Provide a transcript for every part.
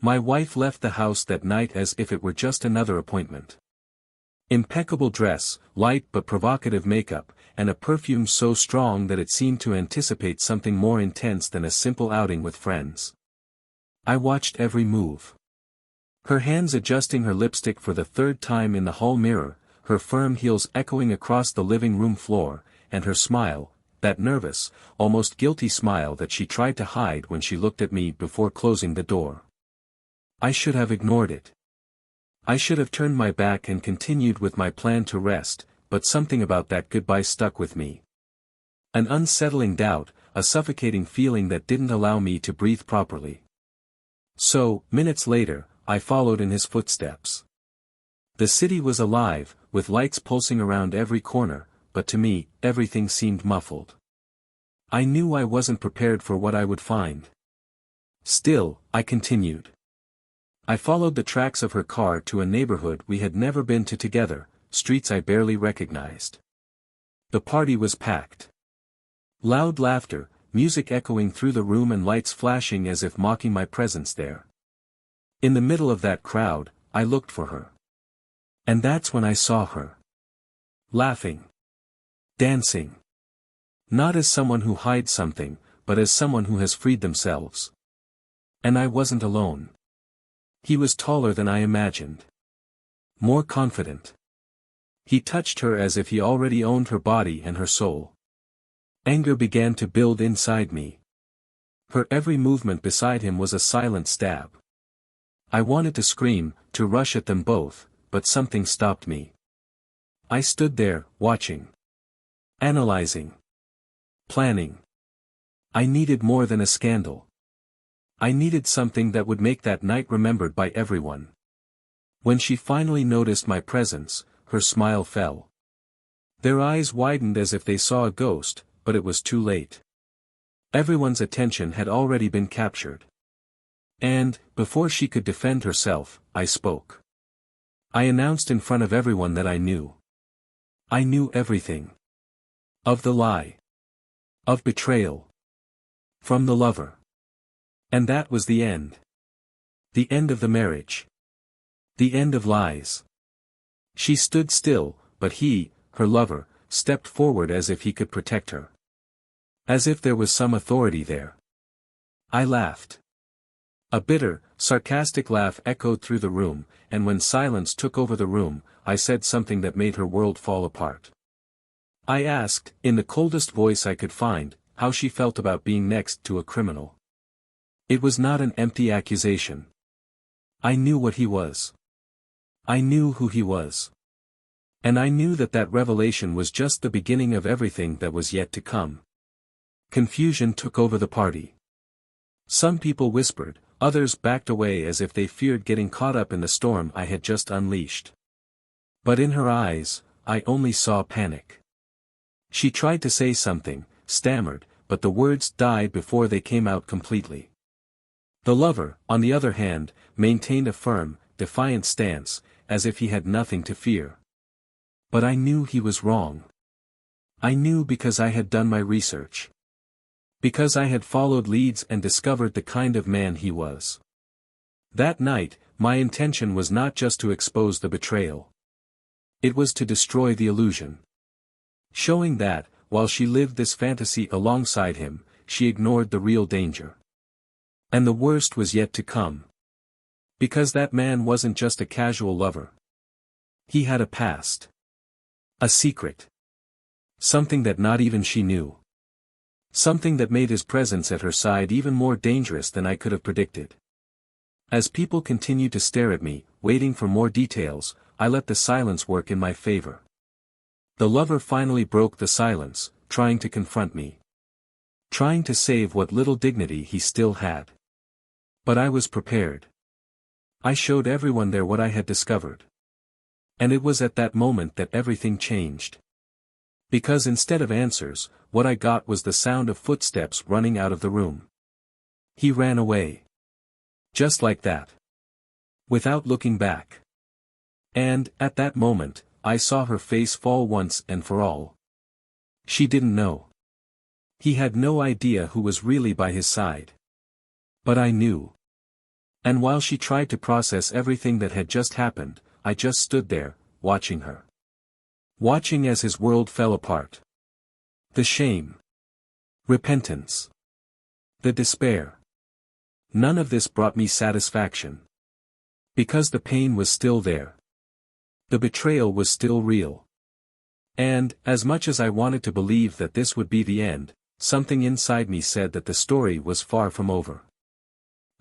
My wife left the house that night as if it were just another appointment. Impeccable dress, light but provocative makeup, and a perfume so strong that it seemed to anticipate something more intense than a simple outing with friends. I watched every move. Her hands adjusting her lipstick for the third time in the hall mirror, her firm heels echoing across the living room floor, and her smile, that nervous, almost guilty smile that she tried to hide when she looked at me before closing the door. I should have ignored it. I should have turned my back and continued with my plan to rest, but something about that goodbye stuck with me. An unsettling doubt, a suffocating feeling that didn't allow me to breathe properly. So, minutes later, I followed in his footsteps. The city was alive, with lights pulsing around every corner, but to me, everything seemed muffled. I knew I wasn't prepared for what I would find. Still, I continued. I followed the tracks of her car to a neighborhood we had never been to together, streets I barely recognized. The party was packed. Loud laughter, music echoing through the room and lights flashing as if mocking my presence there. In the middle of that crowd, I looked for her. And that's when I saw her. Laughing. Dancing. Not as someone who hides something, but as someone who has freed themselves. And I wasn't alone. He was taller than I imagined. More confident. He touched her as if he already owned her body and her soul. Anger began to build inside me. Her every movement beside him was a silent stab. I wanted to scream, to rush at them both, but something stopped me. I stood there, watching. Analyzing. Planning. I needed more than a scandal. I needed something that would make that night remembered by everyone. When she finally noticed my presence, her smile fell. Their eyes widened as if they saw a ghost, but it was too late. Everyone's attention had already been captured. And, before she could defend herself, I spoke. I announced in front of everyone that I knew. I knew everything. Of the lie. Of betrayal. From the lover. And that was the end. The end of the marriage. The end of lies. She stood still, but he, her lover, stepped forward as if he could protect her. As if there was some authority there. I laughed. A bitter, sarcastic laugh echoed through the room, and when silence took over the room, I said something that made her world fall apart. I asked, in the coldest voice I could find, how she felt about being next to a criminal. It was not an empty accusation. I knew what he was. I knew who he was. And I knew that that revelation was just the beginning of everything that was yet to come. Confusion took over the party. Some people whispered, others backed away as if they feared getting caught up in the storm I had just unleashed. But in her eyes, I only saw panic. She tried to say something, stammered, but the words died before they came out completely. The lover, on the other hand, maintained a firm, defiant stance, as if he had nothing to fear. But I knew he was wrong. I knew because I had done my research. Because I had followed leads and discovered the kind of man he was. That night, my intention was not just to expose the betrayal. It was to destroy the illusion. Showing that, while she lived this fantasy alongside him, she ignored the real danger. And the worst was yet to come. Because that man wasn't just a casual lover. He had a past. A secret. Something that not even she knew. Something that made his presence at her side even more dangerous than I could have predicted. As people continued to stare at me, waiting for more details, I let the silence work in my favor. The lover finally broke the silence, trying to confront me. Trying to save what little dignity he still had. But I was prepared. I showed everyone there what I had discovered. And it was at that moment that everything changed. Because instead of answers, what I got was the sound of footsteps running out of the room. He ran away. Just like that. Without looking back. And, at that moment, I saw her face fall once and for all. She didn't know. He had no idea who was really by his side. But I knew. And while she tried to process everything that had just happened, I just stood there, watching her. Watching as his world fell apart. The shame. Repentance. The despair. None of this brought me satisfaction. Because the pain was still there. The betrayal was still real. And, as much as I wanted to believe that this would be the end, something inside me said that the story was far from over.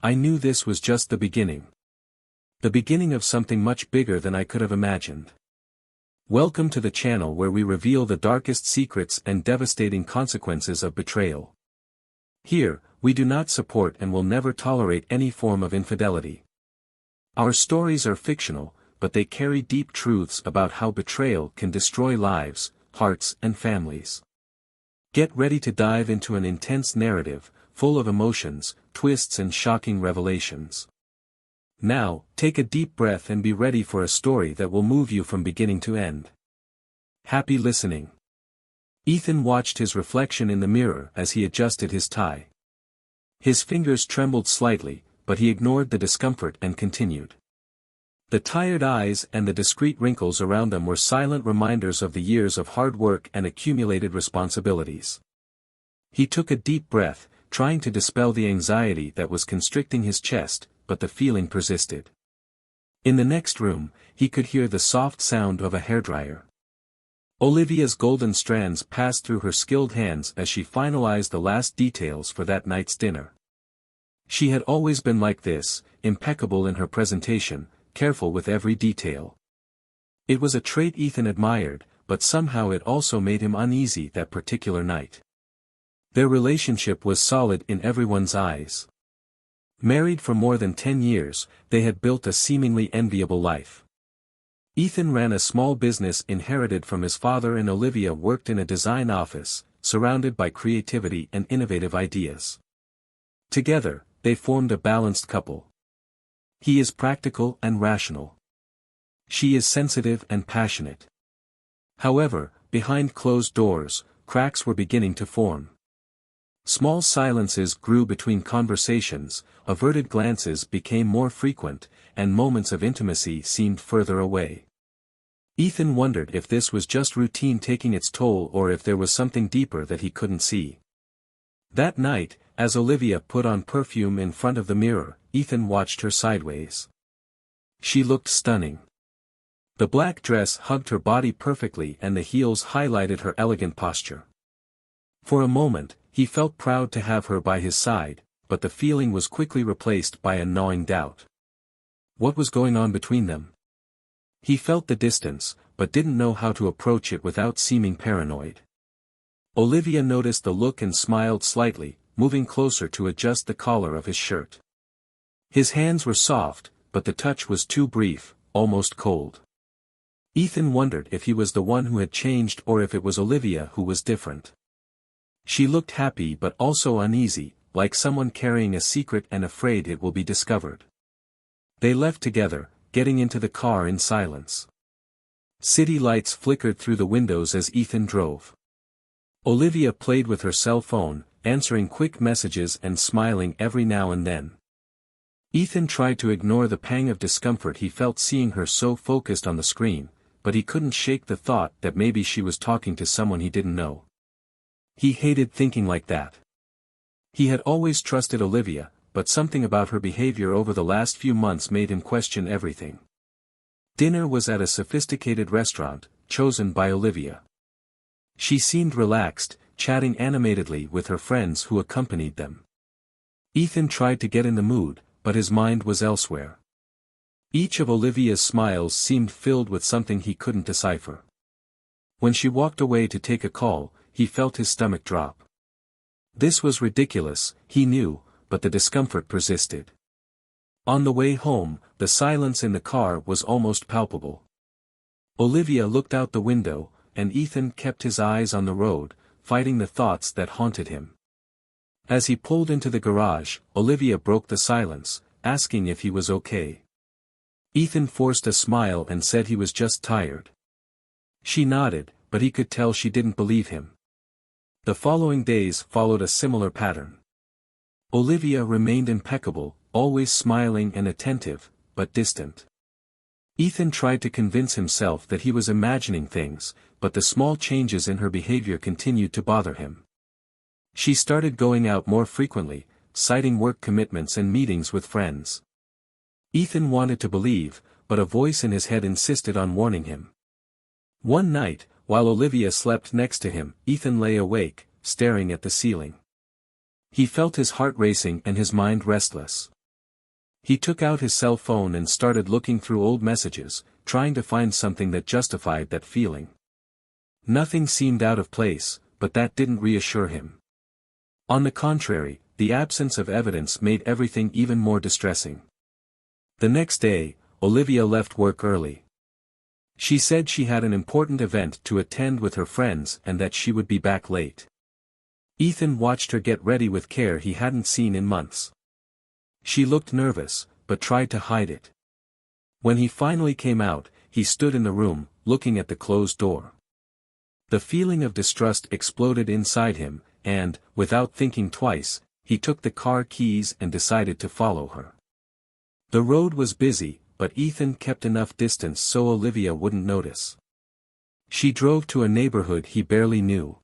I knew this was just the beginning. The beginning of something much bigger than I could have imagined. Welcome to the channel where we reveal the darkest secrets and devastating consequences of betrayal. Here, we do not support and will never tolerate any form of infidelity. Our stories are fictional, but they carry deep truths about how betrayal can destroy lives, hearts, and families. Get ready to dive into an intense narrative, full of emotions, twists, and shocking revelations. Now, take a deep breath and be ready for a story that will move you from beginning to end. Happy listening. Ethan watched his reflection in the mirror as he adjusted his tie. His fingers trembled slightly, but he ignored the discomfort and continued. The tired eyes and the discreet wrinkles around them were silent reminders of the years of hard work and accumulated responsibilities. He took a deep breath, trying to dispel the anxiety that was constricting his chest, but the feeling persisted. In the next room, he could hear the soft sound of a hairdryer. Olivia's golden strands passed through her skilled hands as she finalized the last details for that night's dinner. She had always been like this, impeccable in her presentation, careful with every detail. It was a trait Ethan admired, but somehow it also made him uneasy that particular night. Their relationship was solid in everyone's eyes. Married for more than 10 years, they had built a seemingly enviable life. Ethan ran a small business inherited from his father, and Olivia worked in a design office, surrounded by creativity and innovative ideas. Together, they formed a balanced couple. He is practical and rational. She is sensitive and passionate. However, behind closed doors, cracks were beginning to form. Small silences grew between conversations, averted glances became more frequent, and moments of intimacy seemed further away. Ethan wondered if this was just routine taking its toll or if there was something deeper that he couldn't see. That night, as Olivia put on perfume in front of the mirror, Ethan watched her sideways. She looked stunning. The black dress hugged her body perfectly and the heels highlighted her elegant posture. For a moment, he felt proud to have her by his side, but the feeling was quickly replaced by a gnawing doubt. What was going on between them? He felt the distance, but didn't know how to approach it without seeming paranoid. Olivia noticed the look and smiled slightly, moving closer to adjust the collar of his shirt. His hands were soft, but the touch was too brief, almost cold. Ethan wondered if he was the one who had changed or if it was Olivia who was different. She looked happy but also uneasy, like someone carrying a secret and afraid it will be discovered. They left together, getting into the car in silence. City lights flickered through the windows as Ethan drove. Olivia played with her cell phone, answering quick messages and smiling every now and then. Ethan tried to ignore the pang of discomfort he felt seeing her so focused on the screen, but he couldn't shake the thought that maybe she was talking to someone he didn't know. He hated thinking like that. He had always trusted Olivia, but something about her behavior over the last few months made him question everything. Dinner was at a sophisticated restaurant, chosen by Olivia. She seemed relaxed, chatting animatedly with her friends who accompanied them. Ethan tried to get in the mood, but his mind was elsewhere. Each of Olivia's smiles seemed filled with something he couldn't decipher. When she walked away to take a call, he felt his stomach drop. This was ridiculous, he knew, but the discomfort persisted. On the way home, the silence in the car was almost palpable. Olivia looked out the window, and Ethan kept his eyes on the road, fighting the thoughts that haunted him. As he pulled into the garage, Olivia broke the silence, asking if he was okay. Ethan forced a smile and said he was just tired. She nodded, but he could tell she didn't believe him. The following days followed a similar pattern. Olivia remained impeccable, always smiling and attentive, but distant. Ethan tried to convince himself that he was imagining things, but the small changes in her behavior continued to bother him. She started going out more frequently, citing work commitments and meetings with friends. Ethan wanted to believe, but a voice in his head insisted on warning him. One night, while Olivia slept next to him, Ethan lay awake, staring at the ceiling. He felt his heart racing and his mind restless. He took out his cell phone and started looking through old messages, trying to find something that justified that feeling. Nothing seemed out of place, but that didn't reassure him. On the contrary, the absence of evidence made everything even more distressing. The next day, Olivia left work early. She said she had an important event to attend with her friends and that she would be back late. Ethan watched her get ready with care he hadn't seen in months. She looked nervous, but tried to hide it. When he finally came out, he stood in the room, looking at the closed door. The feeling of distrust exploded inside him, and, without thinking twice, he took the car keys and decided to follow her. The road was busy, but Ethan kept enough distance so Olivia wouldn't notice. She drove to a neighborhood he barely knew.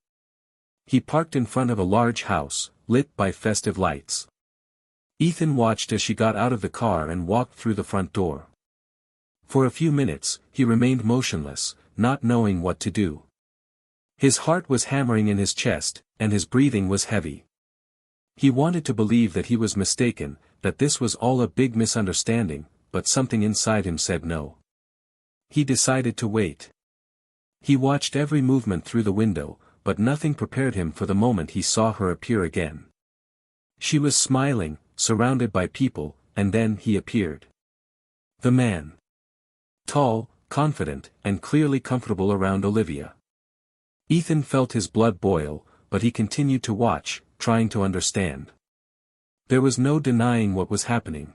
He parked in front of a large house, lit by festive lights. Ethan watched as she got out of the car and walked through the front door. For a few minutes, he remained motionless, not knowing what to do. His heart was hammering in his chest, and his breathing was heavy. He wanted to believe that he was mistaken, that this was all a big misunderstanding, but something inside him said no. He decided to wait. He watched every movement through the window, but nothing prepared him for the moment he saw her appear again. She was smiling, surrounded by people, and then he appeared. The man. Tall, confident, and clearly comfortable around Olivia. Ethan felt his blood boil, but he continued to watch, trying to understand. There was no denying what was happening.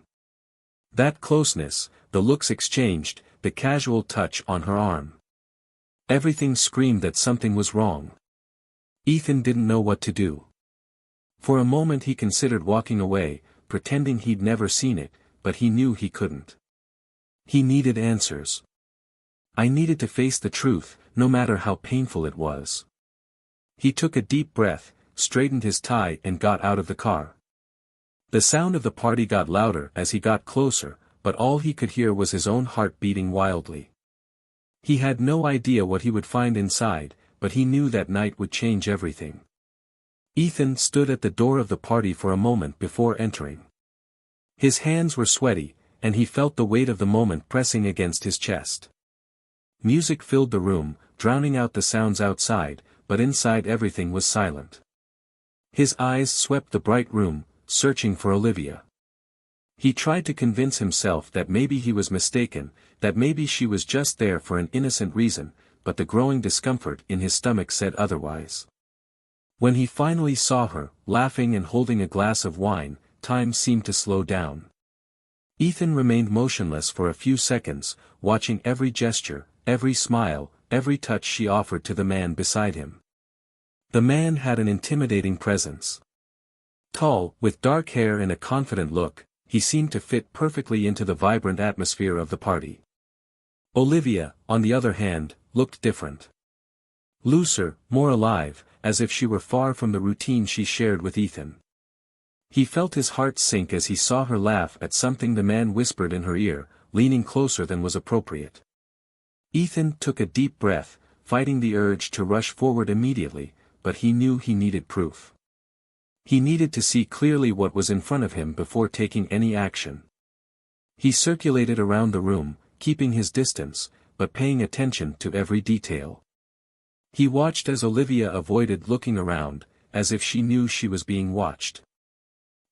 That closeness, the looks exchanged, the casual touch on her arm. Everything screamed that something was wrong. Ethan didn't know what to do. For a moment he considered walking away, pretending he'd never seen it, but he knew he couldn't. He needed answers. I needed to face the truth, no matter how painful it was. He took a deep breath, straightened his tie and got out of the car. The sound of the party got louder as he got closer, but all he could hear was his own heart beating wildly. He had no idea what he would find inside, but he knew that night would change everything. Ethan stood at the door of the party for a moment before entering. His hands were sweaty, and he felt the weight of the moment pressing against his chest. Music filled the room, drowning out the sounds outside, but inside everything was silent. His eyes swept the bright room, searching for Olivia. He tried to convince himself that maybe he was mistaken, that maybe she was just there for an innocent reason, but the growing discomfort in his stomach said otherwise. When he finally saw her, laughing and holding a glass of wine, time seemed to slow down. Ethan remained motionless for a few seconds, watching every gesture, every smile, every touch she offered to the man beside him. The man had an intimidating presence. Tall, with dark hair and a confident look, he seemed to fit perfectly into the vibrant atmosphere of the party. Olivia, on the other hand, looked different. Looser, more alive, as if she were far from the routine she shared with Ethan. He felt his heart sink as he saw her laugh at something the man whispered in her ear, leaning closer than was appropriate. Ethan took a deep breath, fighting the urge to rush forward immediately, but he knew he needed proof. He needed to see clearly what was in front of him before taking any action. He circulated around the room, keeping his distance, but paying attention to every detail. He watched as Olivia avoided looking around, as if she knew she was being watched.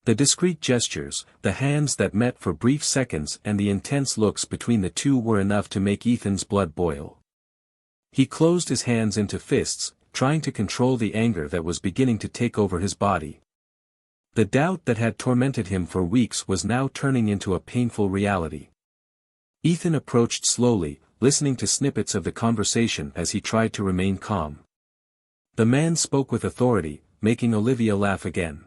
The discreet gestures, the hands that met for brief seconds and the intense looks between the two were enough to make Ethan's blood boil. He closed his hands into fists, trying to control the anger that was beginning to take over his body. The doubt that had tormented him for weeks was now turning into a painful reality. Ethan approached slowly, listening to snippets of the conversation as he tried to remain calm. The man spoke with authority, making Olivia laugh again.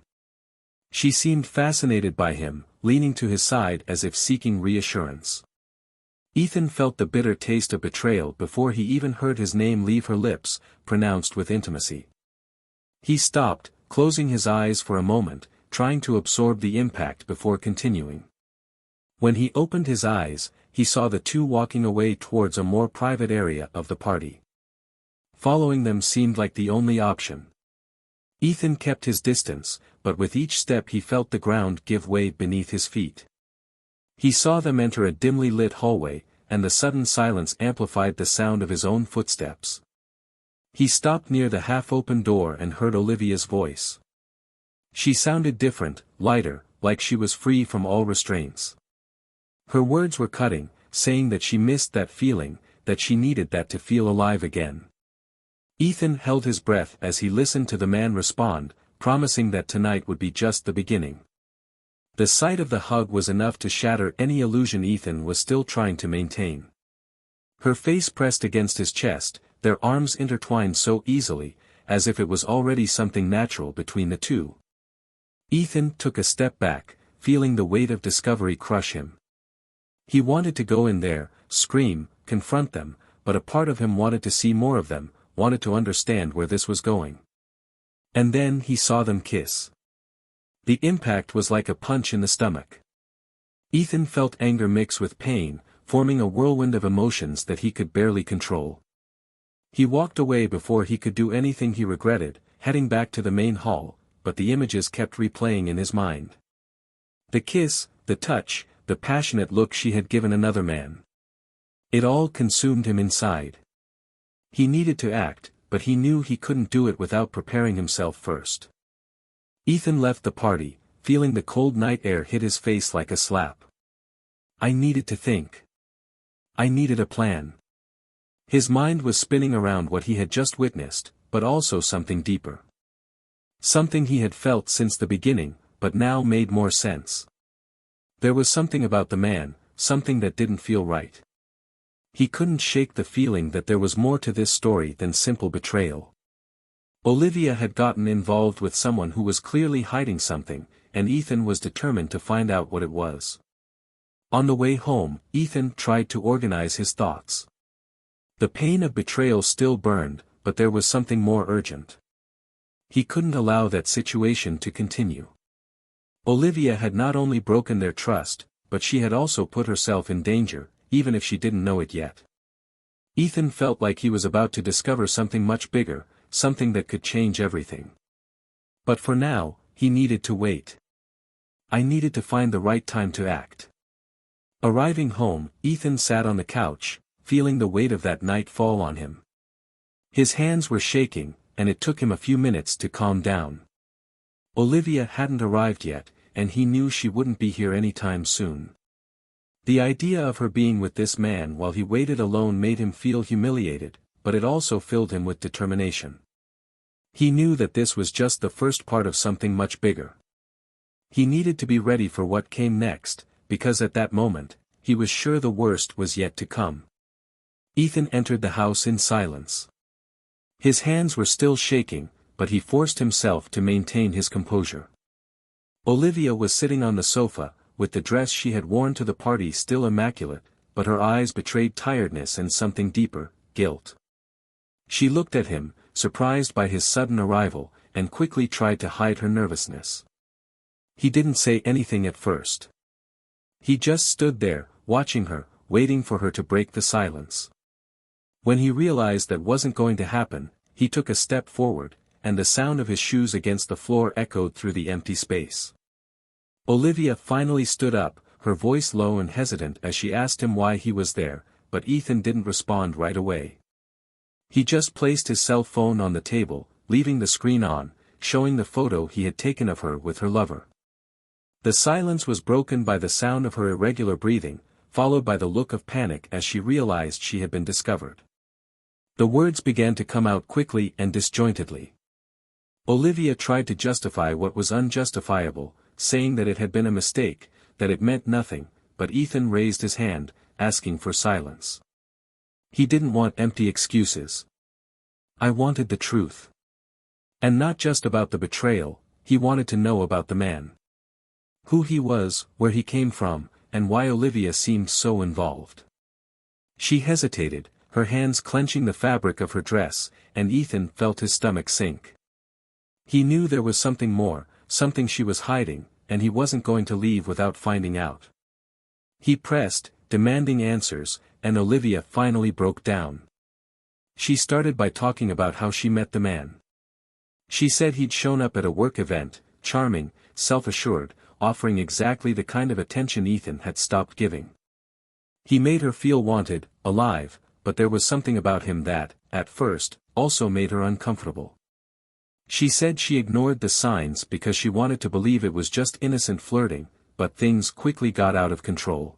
She seemed fascinated by him, leaning to his side as if seeking reassurance. Ethan felt the bitter taste of betrayal before he even heard his name leave her lips, pronounced with intimacy. He stopped, closing his eyes for a moment, trying to absorb the impact before continuing. When he opened his eyes, he saw the two walking away towards a more private area of the party. Following them seemed like the only option. Ethan kept his distance, but with each step he felt the ground give way beneath his feet. He saw them enter a dimly lit hallway, and the sudden silence amplified the sound of his own footsteps. He stopped near the half-open door and heard Olivia's voice. She sounded different, lighter, like she was free from all restraints. Her words were cutting, saying that she missed that feeling, that she needed that to feel alive again. Ethan held his breath as he listened to the man respond, promising that tonight would be just the beginning. The sight of the hug was enough to shatter any illusion Ethan was still trying to maintain. Her face pressed against his chest, their arms intertwined so easily, as if it was already something natural between the two. Ethan took a step back, feeling the weight of discovery crush him. He wanted to go in there, scream, confront them, but a part of him wanted to see more of them, wanted to understand where this was going. And then he saw them kiss. The impact was like a punch in the stomach. Ethan felt anger mix with pain, forming a whirlwind of emotions that he could barely control. He walked away before he could do anything he regretted, heading back to the main hall, but the images kept replaying in his mind. The kiss, the touch, the passionate look she had given another man. It all consumed him inside. He needed to act, but he knew he couldn't do it without preparing himself first. Ethan left the party, feeling the cold night air hit his face like a slap. I needed to think. I needed a plan. His mind was spinning around what he had just witnessed, but also something deeper. Something he had felt since the beginning, but now made more sense. There was something about the man, something that didn't feel right. He couldn't shake the feeling that there was more to this story than simple betrayal. Olivia had gotten involved with someone who was clearly hiding something, and Ethan was determined to find out what it was. On the way home, Ethan tried to organize his thoughts. The pain of betrayal still burned, but there was something more urgent. He couldn't allow that situation to continue. Olivia had not only broken their trust, but she had also put herself in danger, even if she didn't know it yet. Ethan felt like he was about to discover something much bigger, something that could change everything. But for now, he needed to wait. I needed to find the right time to act. Arriving home, Ethan sat on the couch, feeling the weight of that night fall on him. His hands were shaking, and it took him a few minutes to calm down. Olivia hadn't arrived yet, and he knew she wouldn't be here anytime soon. The idea of her being with this man while he waited alone made him feel humiliated, but it also filled him with determination. He knew that this was just the first part of something much bigger. He needed to be ready for what came next, because at that moment, he was sure the worst was yet to come. Ethan entered the house in silence. His hands were still shaking, but he forced himself to maintain his composure. Olivia was sitting on the sofa, with the dress she had worn to the party still immaculate, but her eyes betrayed tiredness and something deeper, guilt. She looked at him, surprised by his sudden arrival, and quickly tried to hide her nervousness. He didn't say anything at first. He just stood there, watching her, waiting for her to break the silence. When he realized that wasn't going to happen, he took a step forward, and the sound of his shoes against the floor echoed through the empty space. Olivia finally stood up, her voice low and hesitant as she asked him why he was there, but Ethan didn't respond right away. He just placed his cell phone on the table, leaving the screen on, showing the photo he had taken of her with her lover. The silence was broken by the sound of her irregular breathing, followed by the look of panic as she realized she had been discovered. The words began to come out quickly and disjointedly. Olivia tried to justify what was unjustifiable, saying that it had been a mistake, that it meant nothing, but Ethan raised his hand, asking for silence. He didn't want empty excuses. I wanted the truth. And not just about the betrayal, he wanted to know about the man. Who he was, where he came from, and why Olivia seemed so involved. She hesitated, her hands clenching the fabric of her dress, and Ethan felt his stomach sink. He knew there was something more, something she was hiding, and he wasn't going to leave without finding out. He pressed, demanding answers, and Olivia finally broke down. She started by talking about how she met the man. She said he'd shown up at a work event, charming, self-assured, offering exactly the kind of attention Ethan had stopped giving. He made her feel wanted, alive, but there was something about him that, at first, also made her uncomfortable. She said she ignored the signs because she wanted to believe it was just innocent flirting, but things quickly got out of control.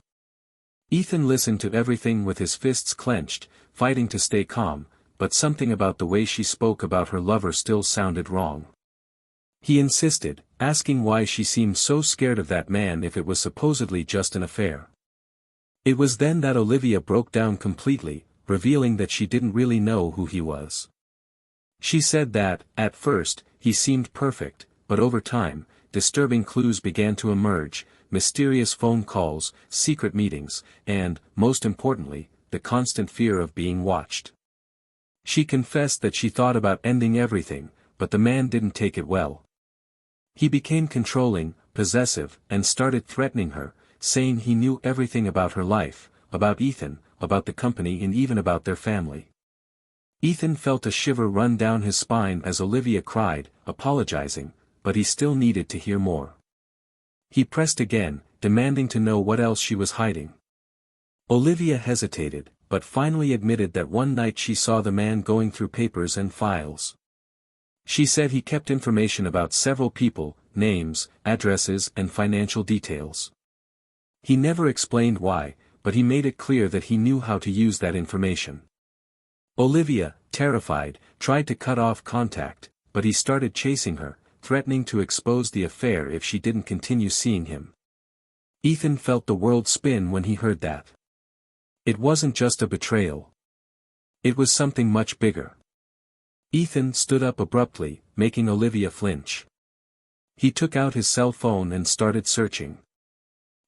Ethan listened to everything with his fists clenched, fighting to stay calm, but something about the way she spoke about her lover still sounded wrong. He insisted, asking why she seemed so scared of that man if it was supposedly just an affair. It was then that Olivia broke down completely, revealing that she didn't really know who he was. She said that, at first, he seemed perfect, but over time, disturbing clues began to emerge, mysterious phone calls, secret meetings, and, most importantly, the constant fear of being watched. She confessed that she thought about ending everything, but the man didn't take it well. He became controlling, possessive, and started threatening her, saying he knew everything about her life, about Ethan, about the company and even about their family. Ethan felt a shiver run down his spine as Olivia cried, apologizing, but he still needed to hear more. He pressed again, demanding to know what else she was hiding. Olivia hesitated, but finally admitted that one night she saw the man going through papers and files. She said he kept information about several people, names, addresses and financial details. He never explained why, but he made it clear that he knew how to use that information. Olivia, terrified, tried to cut off contact, but he started chasing her, threatening to expose the affair if she didn't continue seeing him. Ethan felt the world spin when he heard that. It wasn't just a betrayal. It was something much bigger. Ethan stood up abruptly, making Olivia flinch. He took out his cell phone and started searching.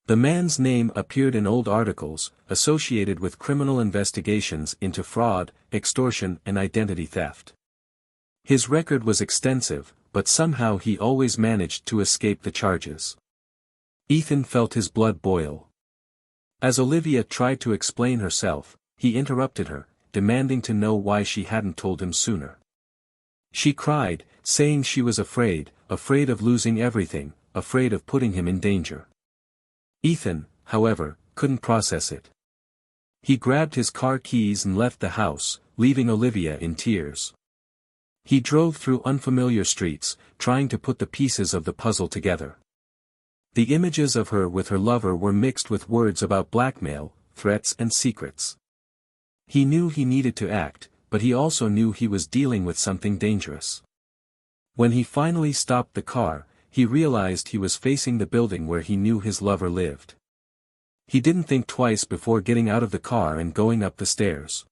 The man's name appeared in old articles, associated with criminal investigations into fraud, extortion and identity theft. His record was extensive, but somehow he always managed to escape the charges. Ethan felt his blood boil. As Olivia tried to explain herself, he interrupted her, demanding to know why she hadn't told him sooner. She cried, saying she was afraid of losing everything, afraid of putting him in danger. Ethan, however, couldn't process it. He grabbed his car keys and left the house, leaving Olivia in tears. He drove through unfamiliar streets, trying to put the pieces of the puzzle together. The images of her with her lover were mixed with words about blackmail, threats and secrets. He knew he needed to act, but he also knew he was dealing with something dangerous. When he finally stopped the car, he realized he was facing the building where he knew his lover lived. He didn't think twice before getting out of the car and going up the stairs.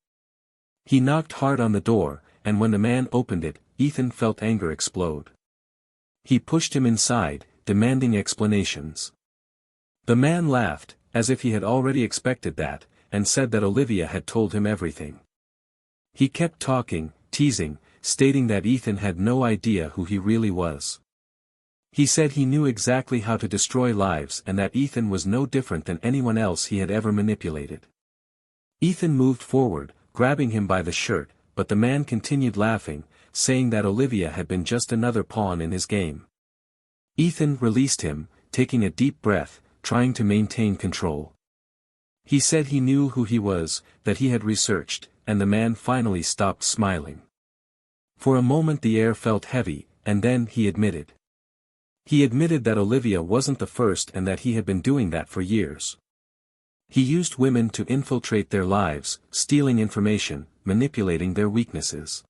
He knocked hard on the door, and when the man opened it, Ethan felt anger explode. He pushed him inside, demanding explanations. The man laughed, as if he had already expected that, and said that Olivia had told him everything. He kept talking, teasing, stating that Ethan had no idea who he really was. He said he knew exactly how to destroy lives and that Ethan was no different than anyone else he had ever manipulated. Ethan moved forward, grabbing him by the shirt, but the man continued laughing, saying that Olivia had been just another pawn in his game. Ethan released him, taking a deep breath, trying to maintain control. He said he knew who he was, that he had researched, and the man finally stopped smiling. For a moment the air felt heavy, and then he admitted. He admitted that Olivia wasn't the first and that he had been doing that for years. He used women to infiltrate their lives, stealing information, manipulating their weaknesses.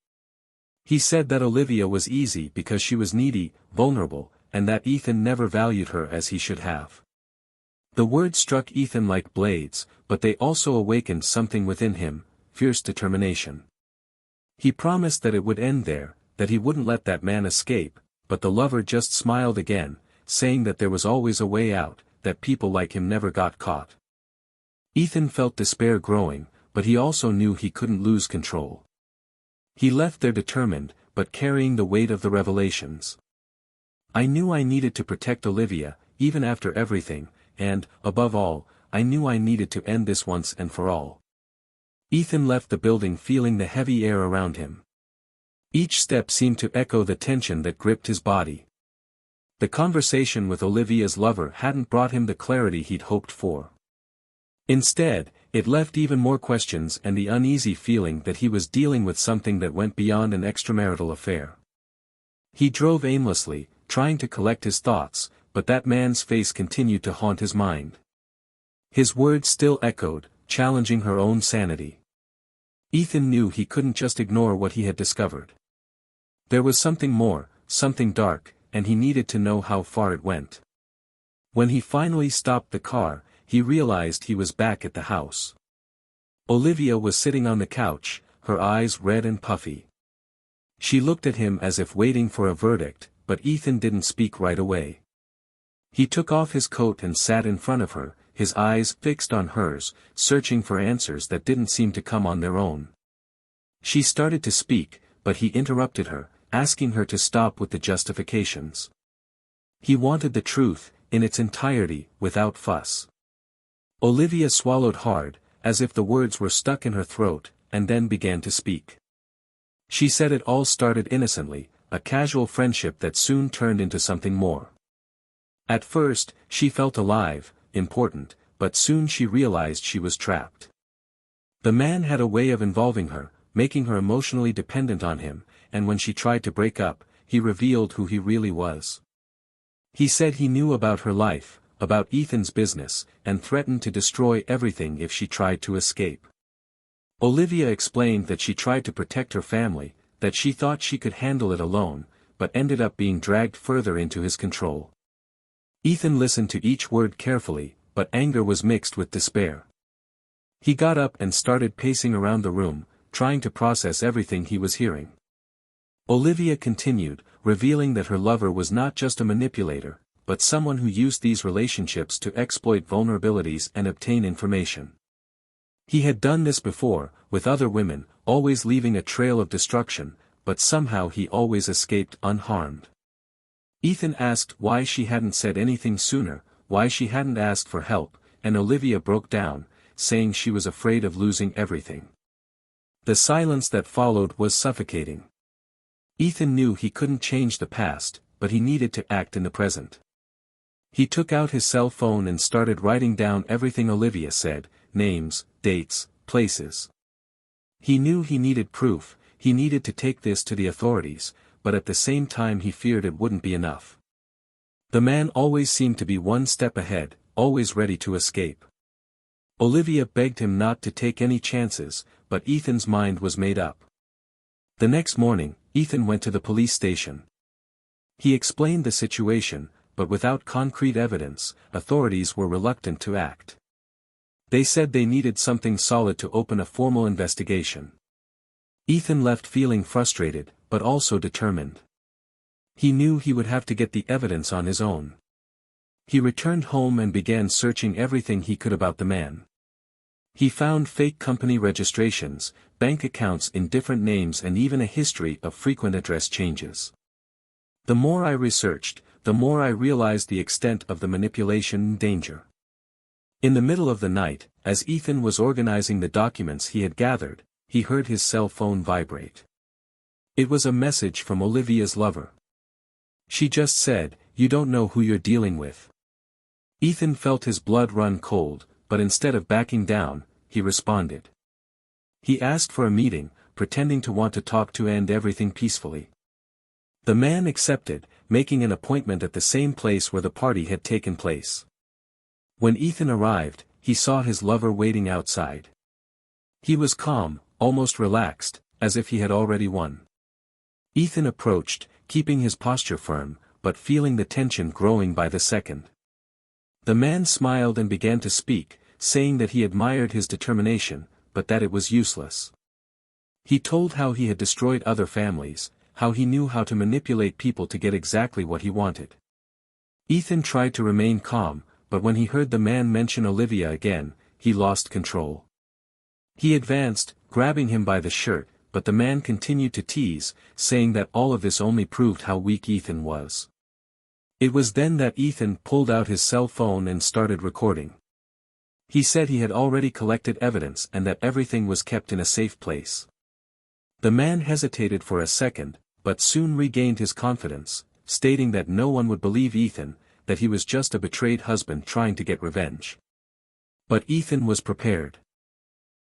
He said that Olivia was easy because she was needy, vulnerable, and that Ethan never valued her as he should have. The words struck Ethan like blades, but they also awakened something within him, fierce determination. He promised that it would end there, that he wouldn't let that man escape, but the lover just smiled again, saying that there was always a way out, that people like him never got caught. Ethan felt despair growing, but he also knew he couldn't lose control. He left there determined, but carrying the weight of the revelations. I knew I needed to protect Olivia, even after everything, and, above all, I knew I needed to end this once and for all. Ethan left the building feeling the heavy air around him. Each step seemed to echo the tension that gripped his body. The conversation with Olivia's lover hadn't brought him the clarity he'd hoped for. Instead, it left even more questions and the uneasy feeling that he was dealing with something that went beyond an extramarital affair. He drove aimlessly, trying to collect his thoughts, but that man's face continued to haunt his mind. His words still echoed, challenging her own sanity. Ethan knew he couldn't just ignore what he had discovered. There was something more, something dark, and he needed to know how far it went. When he finally stopped the car, he realized he was back at the house. Olivia was sitting on the couch, her eyes red and puffy. She looked at him as if waiting for a verdict, but Ethan didn't speak right away. He took off his coat and sat in front of her, his eyes fixed on hers, searching for answers that didn't seem to come on their own. She started to speak, but he interrupted her, asking her to stop with the justifications. He wanted the truth, in its entirety, without fuss. Olivia swallowed hard, as if the words were stuck in her throat, and then began to speak. She said it all started innocently, a casual friendship that soon turned into something more. At first, she felt alive, important, but soon she realized she was trapped. The man had a way of involving her, making her emotionally dependent on him, and when she tried to break up, he revealed who he really was. He said he knew about her life, about Ethan's business, and threatened to destroy everything if she tried to escape. Olivia explained that she tried to protect her family, that she thought she could handle it alone, but ended up being dragged further into his control. Ethan listened to each word carefully, but anger was mixed with despair. He got up and started pacing around the room, trying to process everything he was hearing. Olivia continued, revealing that her lover was not just a manipulator, but someone who used these relationships to exploit vulnerabilities and obtain information. He had done this before, with other women, always leaving a trail of destruction, but somehow he always escaped unharmed. Ethan asked why she hadn't said anything sooner, why she hadn't asked for help, and Olivia broke down, saying she was afraid of losing everything. The silence that followed was suffocating. Ethan knew he couldn't change the past, but he needed to act in the present. He took out his cell phone and started writing down everything Olivia said, names, dates, places. He knew he needed proof, he needed to take this to the authorities, but at the same time he feared it wouldn't be enough. The man always seemed to be one step ahead, always ready to escape. Olivia begged him not to take any chances, but Ethan's mind was made up. The next morning, Ethan went to the police station. He explained the situation, but without concrete evidence, authorities were reluctant to act. They said they needed something solid to open a formal investigation. Ethan left feeling frustrated, but also determined. He knew he would have to get the evidence on his own. He returned home and began searching everything he could about the man. He found fake company registrations, bank accounts in different names and even a history of frequent address changes. The more I researched, the more I realized the extent of the manipulation and danger. In the middle of the night, as Ethan was organizing the documents he had gathered, he heard his cell phone vibrate. It was a message from Olivia's lover. She just said, "You don't know who you're dealing with." Ethan felt his blood run cold, but instead of backing down, he responded. He asked for a meeting, pretending to want to talk to end everything peacefully. The man accepted, making an appointment at the same place where the party had taken place. When Ethan arrived, he saw his lover waiting outside. He was calm, almost relaxed, as if he had already won. Ethan approached, keeping his posture firm, but feeling the tension growing by the second. The man smiled and began to speak, saying that he admired his determination, but that it was useless. He told how he had destroyed other families, how he knew how to manipulate people to get exactly what he wanted. Ethan tried to remain calm, but when he heard the man mention Olivia again, he lost control. He advanced, grabbing him by the shirt, but the man continued to tease, saying that all of this only proved how weak Ethan was. It was then that Ethan pulled out his cell phone and started recording. He said he had already collected evidence and that everything was kept in a safe place. The man hesitated for a second, but soon regained his confidence, stating that no one would believe Ethan, that he was just a betrayed husband trying to get revenge. But Ethan was prepared.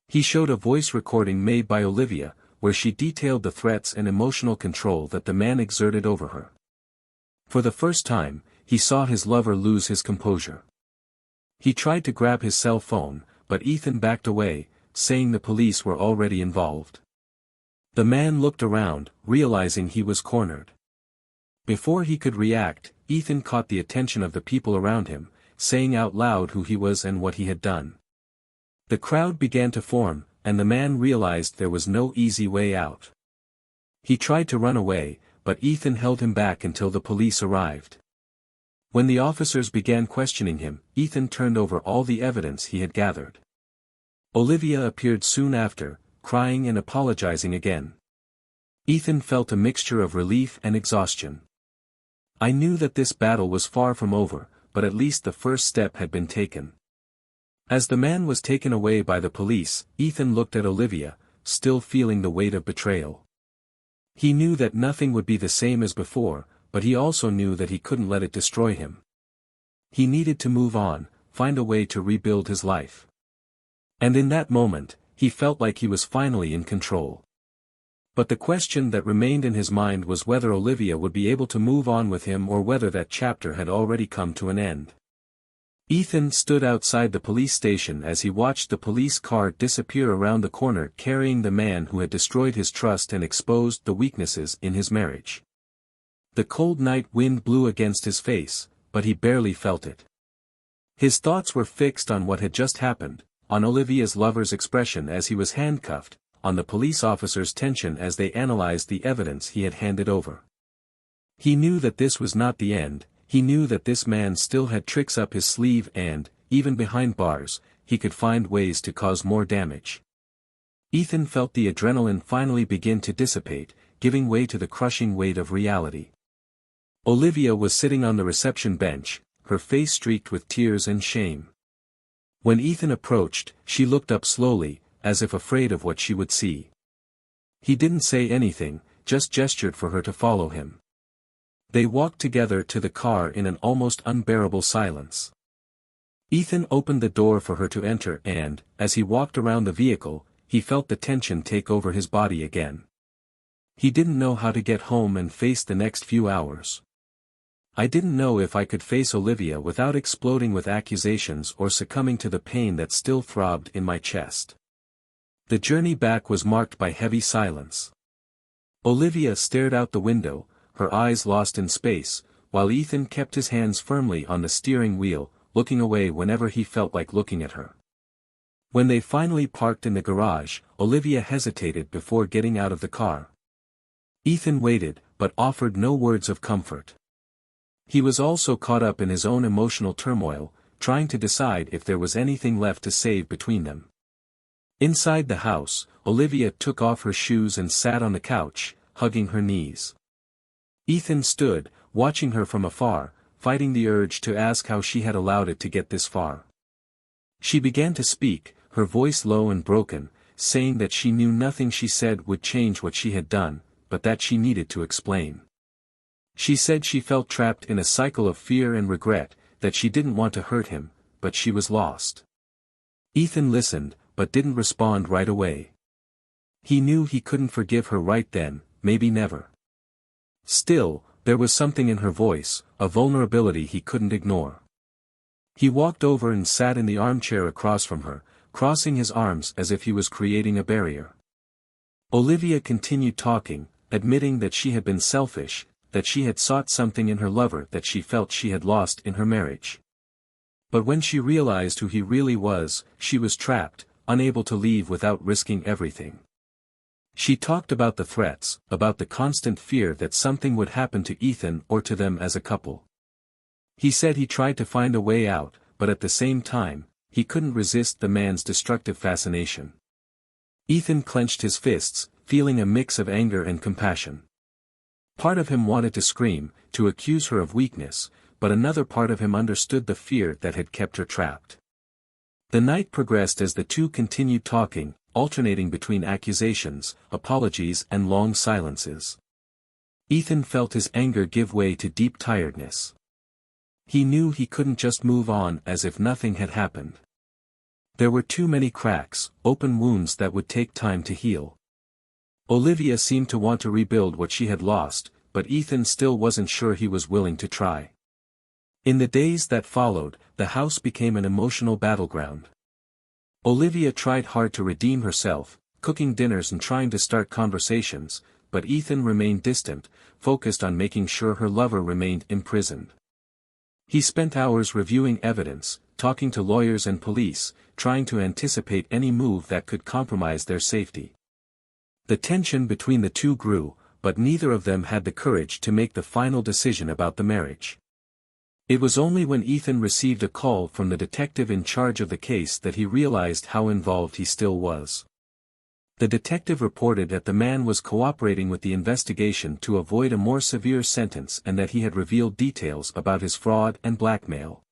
He showed a voice recording made by Olivia, where she detailed the threats and emotional control that the man exerted over her. For the first time, he saw his lover lose his composure. He tried to grab his cell phone, but Ethan backed away, saying the police were already involved. The man looked around, realizing he was cornered. Before he could react, Ethan caught the attention of the people around him, saying out loud who he was and what he had done. The crowd began to form, and the man realized there was no easy way out. He tried to run away, but Ethan held him back until the police arrived. When the officers began questioning him, Ethan turned over all the evidence he had gathered. Olivia appeared soon after, crying and apologizing again. Ethan felt a mixture of relief and exhaustion. I knew that this battle was far from over, but at least the first step had been taken. As the man was taken away by the police, Ethan looked at Olivia, still feeling the weight of betrayal. He knew that nothing would be the same as before, but he also knew that he couldn't let it destroy him. He needed to move on, find a way to rebuild his life. And in that moment, he felt like he was finally in control. But the question that remained in his mind was whether Olivia would be able to move on with him or whether that chapter had already come to an end. Ethan stood outside the police station as he watched the police car disappear around the corner carrying the man who had destroyed his trust and exposed the weaknesses in his marriage. The cold night wind blew against his face, but he barely felt it. His thoughts were fixed on what had just happened, on Olivia's lover's expression as he was handcuffed, on the police officers' tension as they analyzed the evidence he had handed over. He knew that this was not the end. He knew that this man still had tricks up his sleeve and, even behind bars, he could find ways to cause more damage. Ethan felt the adrenaline finally begin to dissipate, giving way to the crushing weight of reality. Olivia was sitting on the reception bench, her face streaked with tears and shame. When Ethan approached, she looked up slowly, as if afraid of what she would see. He didn't say anything, just gestured for her to follow him. They walked together to the car in an almost unbearable silence. Ethan opened the door for her to enter and, as he walked around the vehicle, he felt the tension take over his body again. He didn't know how to get home and face the next few hours. I didn't know if I could face Olivia without exploding with accusations or succumbing to the pain that still throbbed in my chest. The journey back was marked by heavy silence. Olivia stared out the window, her eyes lost in space, while Ethan kept his hands firmly on the steering wheel, looking away whenever he felt like looking at her. When they finally parked in the garage, Olivia hesitated before getting out of the car. Ethan waited, but offered no words of comfort. He was also caught up in his own emotional turmoil, trying to decide if there was anything left to save between them. Inside the house, Olivia took off her shoes and sat on the couch, hugging her knees. Ethan stood, watching her from afar, fighting the urge to ask how she had allowed it to get this far. She began to speak, her voice low and broken, saying that she knew nothing she said would change what she had done, but that she needed to explain. She said she felt trapped in a cycle of fear and regret, that she didn't want to hurt him, but she was lost. Ethan listened, but didn't respond right away. He knew he couldn't forgive her right then, maybe never. Still, there was something in her voice, a vulnerability he couldn't ignore. He walked over and sat in the armchair across from her, crossing his arms as if he was creating a barrier. Olivia continued talking, admitting that she had been selfish, that she had sought something in her lover that she felt she had lost in her marriage. But when she realized who he really was, she was trapped, unable to leave without risking everything. She talked about the threats, about the constant fear that something would happen to Ethan or to them as a couple. He said he tried to find a way out, but at the same time, he couldn't resist the man's destructive fascination. Ethan clenched his fists, feeling a mix of anger and compassion. Part of him wanted to scream, to accuse her of weakness, but another part of him understood the fear that had kept her trapped. The night progressed as the two continued talking, alternating between accusations, apologies and long silences. Ethan felt his anger give way to deep tiredness. He knew he couldn't just move on as if nothing had happened. There were too many cracks, open wounds that would take time to heal. Olivia seemed to want to rebuild what she had lost, but Ethan still wasn't sure he was willing to try. In the days that followed, the house became an emotional battleground. Olivia tried hard to redeem herself, cooking dinners and trying to start conversations, but Ethan remained distant, focused on making sure her lover remained imprisoned. He spent hours reviewing evidence, talking to lawyers and police, trying to anticipate any move that could compromise their safety. The tension between the two grew, but neither of them had the courage to make the final decision about the marriage. It was only when Ethan received a call from the detective in charge of the case that he realized how involved he still was. The detective reported that the man was cooperating with the investigation to avoid a more severe sentence and that he had revealed details about his fraud and blackmail.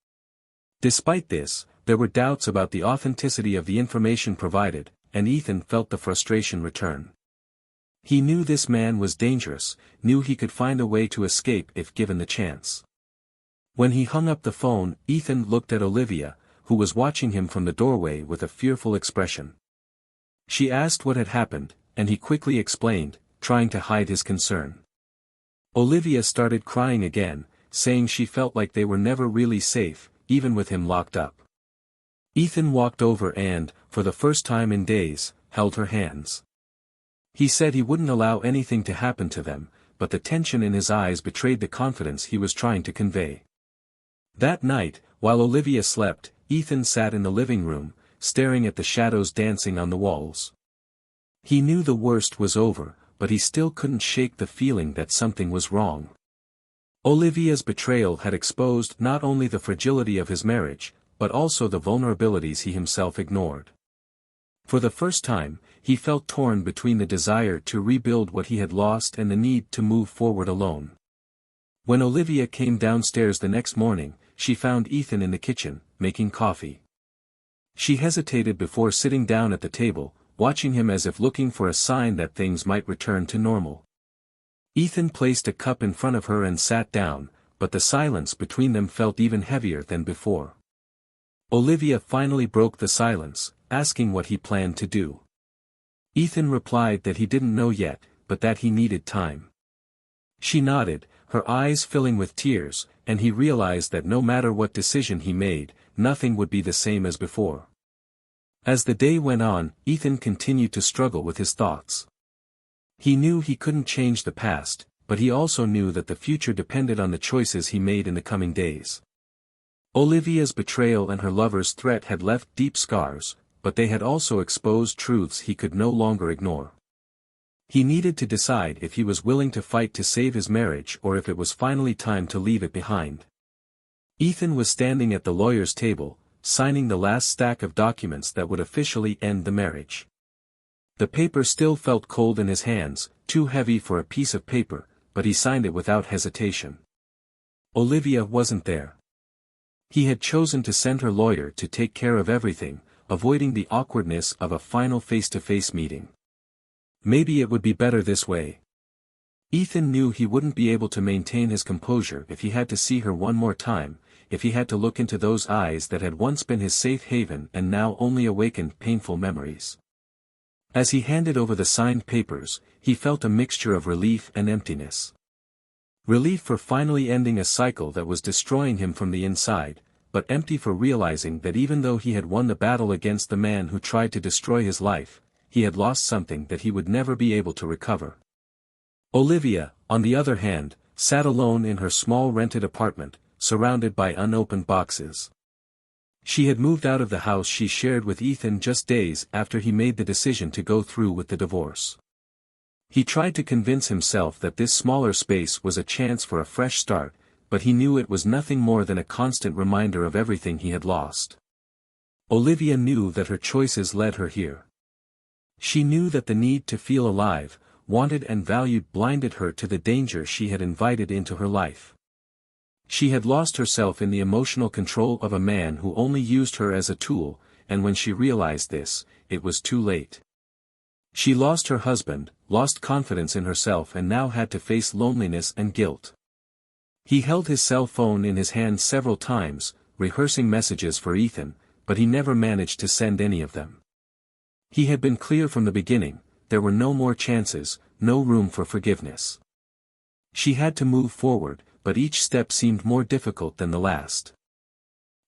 Despite this, there were doubts about the authenticity of the information provided, and Ethan felt the frustration return. He knew this man was dangerous, knew he could find a way to escape if given the chance. When he hung up the phone, Ethan looked at Olivia, who was watching him from the doorway with a fearful expression. She asked what had happened, and he quickly explained, trying to hide his concern. Olivia started crying again, saying she felt like they were never really safe, even with him locked up. Ethan walked over and, for the first time in days, held her hands. He said he wouldn't allow anything to happen to them, but the tension in his eyes betrayed the confidence he was trying to convey. That night, while Olivia slept, Ethan sat in the living room, staring at the shadows dancing on the walls. He knew the worst was over, but he still couldn't shake the feeling that something was wrong. Olivia's betrayal had exposed not only the fragility of his marriage, but also the vulnerabilities he himself ignored. For the first time, he felt torn between the desire to rebuild what he had lost and the need to move forward alone. When Olivia came downstairs the next morning, she found Ethan in the kitchen, making coffee. She hesitated before sitting down at the table, watching him as if looking for a sign that things might return to normal. Ethan placed a cup in front of her and sat down, but the silence between them felt even heavier than before. Olivia finally broke the silence, asking what he planned to do. Ethan replied that he didn't know yet, but that he needed time. She nodded, her eyes filling with tears, and he realized that no matter what decision he made, nothing would be the same as before. As the day went on, Ethan continued to struggle with his thoughts. He knew he couldn't change the past, but he also knew that the future depended on the choices he made in the coming days. Olivia's betrayal and her lover's threat had left deep scars, but they had also exposed truths he could no longer ignore. He needed to decide if he was willing to fight to save his marriage or if it was finally time to leave it behind. Ethan was standing at the lawyer's table, signing the last stack of documents that would officially end the marriage. The paper still felt cold in his hands, too heavy for a piece of paper, but he signed it without hesitation. Olivia wasn't there. He had chosen to send her lawyer to take care of everything, avoiding the awkwardness of a final face-to-face meeting. Maybe it would be better this way. Ethan knew he wouldn't be able to maintain his composure if he had to see her one more time, if he had to look into those eyes that had once been his safe haven and now only awakened painful memories. As he handed over the signed papers, he felt a mixture of relief and emptiness. Relief for finally ending a cycle that was destroying him from the inside, but empty for realizing that even though he had won the battle against the man who tried to destroy his life, he had lost something that he would never be able to recover. Olivia, on the other hand, sat alone in her small rented apartment, surrounded by unopened boxes. She had moved out of the house she shared with Ethan just days after he made the decision to go through with the divorce. He tried to convince himself that this smaller space was a chance for a fresh start, but he knew it was nothing more than a constant reminder of everything he had lost. Olivia knew that her choices led her here. She knew that the need to feel alive, wanted and valued blinded her to the danger she had invited into her life. She had lost herself in the emotional control of a man who only used her as a tool, and when she realized this, it was too late. She lost her husband, lost confidence in herself and now had to face loneliness and guilt. He held his cell phone in his hand several times, rehearsing messages for Ethan, but he never managed to send any of them. He had been clear from the beginning, there were no more chances, no room for forgiveness. She had to move forward, but each step seemed more difficult than the last.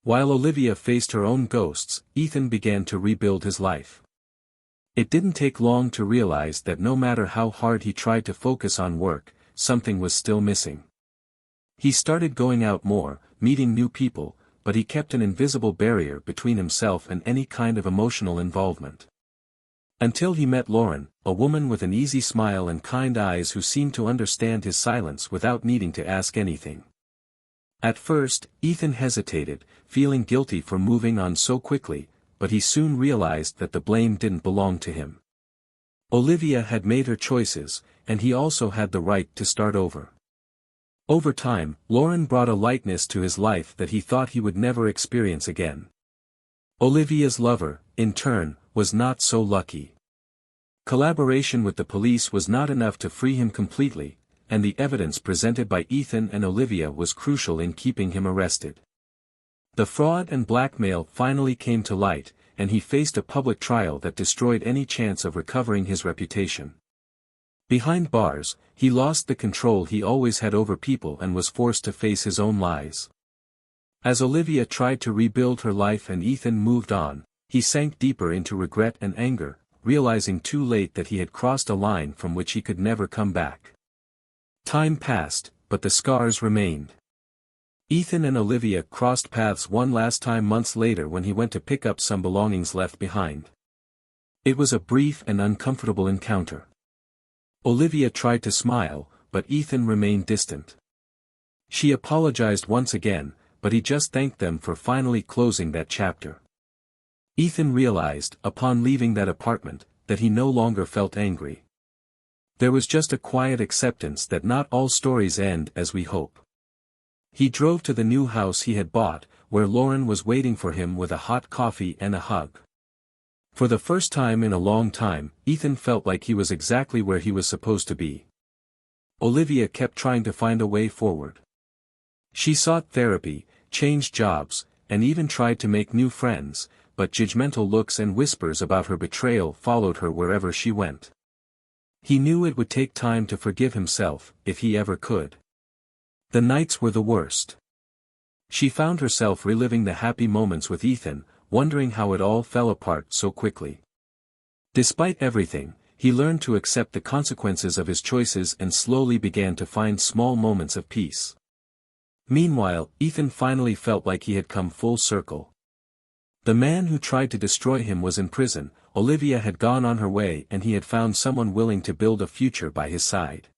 While Olivia faced her own ghosts, Ethan began to rebuild his life. It didn't take long to realize that no matter how hard he tried to focus on work, something was still missing. He started going out more, meeting new people, but he kept an invisible barrier between himself and any kind of emotional involvement. Until he met Lauren, a woman with an easy smile and kind eyes who seemed to understand his silence without needing to ask anything. At first, Ethan hesitated, feeling guilty for moving on so quickly, but he soon realized that the blame didn't belong to him. Olivia had made her choices, and he also had the right to start over. Over time, Lauren brought a lightness to his life that he thought he would never experience again. Olivia's lover, in turn, was not so lucky. Collaboration with the police was not enough to free him completely, and the evidence presented by Ethan and Olivia was crucial in keeping him arrested. The fraud and blackmail finally came to light, and he faced a public trial that destroyed any chance of recovering his reputation. Behind bars, he lost the control he always had over people and was forced to face his own lies. As Olivia tried to rebuild her life and Ethan moved on, he sank deeper into regret and anger, realizing too late that he had crossed a line from which he could never come back. Time passed, but the scars remained. Ethan and Olivia crossed paths one last time months later when he went to pick up some belongings left behind. It was a brief and uncomfortable encounter. Olivia tried to smile, but Ethan remained distant. She apologized once again, but he just thanked them for finally closing that chapter. Ethan realized, upon leaving that apartment, that he no longer felt angry. There was just a quiet acceptance that not all stories end as we hope. He drove to the new house he had bought, where Lauren was waiting for him with a hot coffee and a hug. For the first time in a long time, Ethan felt like he was exactly where he was supposed to be. Olivia kept trying to find a way forward. She sought therapy, changed jobs, and even tried to make new friends, but judgmental looks and whispers about her betrayal followed her wherever she went. He knew it would take time to forgive himself, if he ever could. The nights were the worst. She found herself reliving the happy moments with Ethan, wondering how it all fell apart so quickly. Despite everything, he learned to accept the consequences of his choices and slowly began to find small moments of peace. Meanwhile, Ethan finally felt like he had come full circle. The man who tried to destroy him was in prison, Olivia had gone on her way and he had found someone willing to build a future by his side.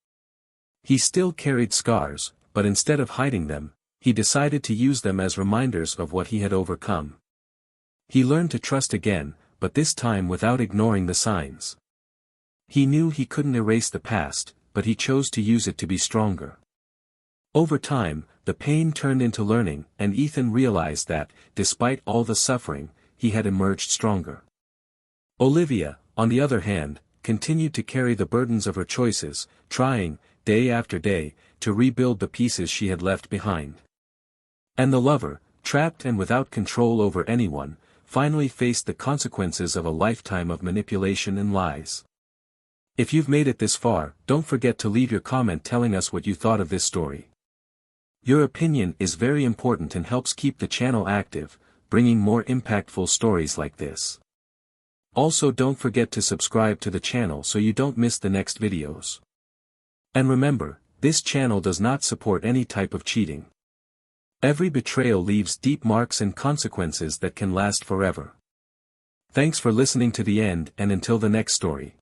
He still carried scars, but instead of hiding them, he decided to use them as reminders of what he had overcome. He learned to trust again, but this time without ignoring the signs. He knew he couldn't erase the past, but he chose to use it to be stronger. Over time, the pain turned into learning, and Ethan realized that, despite all the suffering, he had emerged stronger. Olivia, on the other hand, continued to carry the burdens of her choices, trying, day after day, to rebuild the pieces she had left behind. And the lover, trapped and without control over anyone, finally faced the consequences of a lifetime of manipulation and lies. If you've made it this far, don't forget to leave your comment telling us what you thought of this story. Your opinion is very important and helps keep the channel active, bringing more impactful stories like this. Also, don't forget to subscribe to the channel so you don't miss the next videos. And remember, this channel does not support any type of cheating. Every betrayal leaves deep marks and consequences that can last forever. Thanks for listening to the end, and until the next story.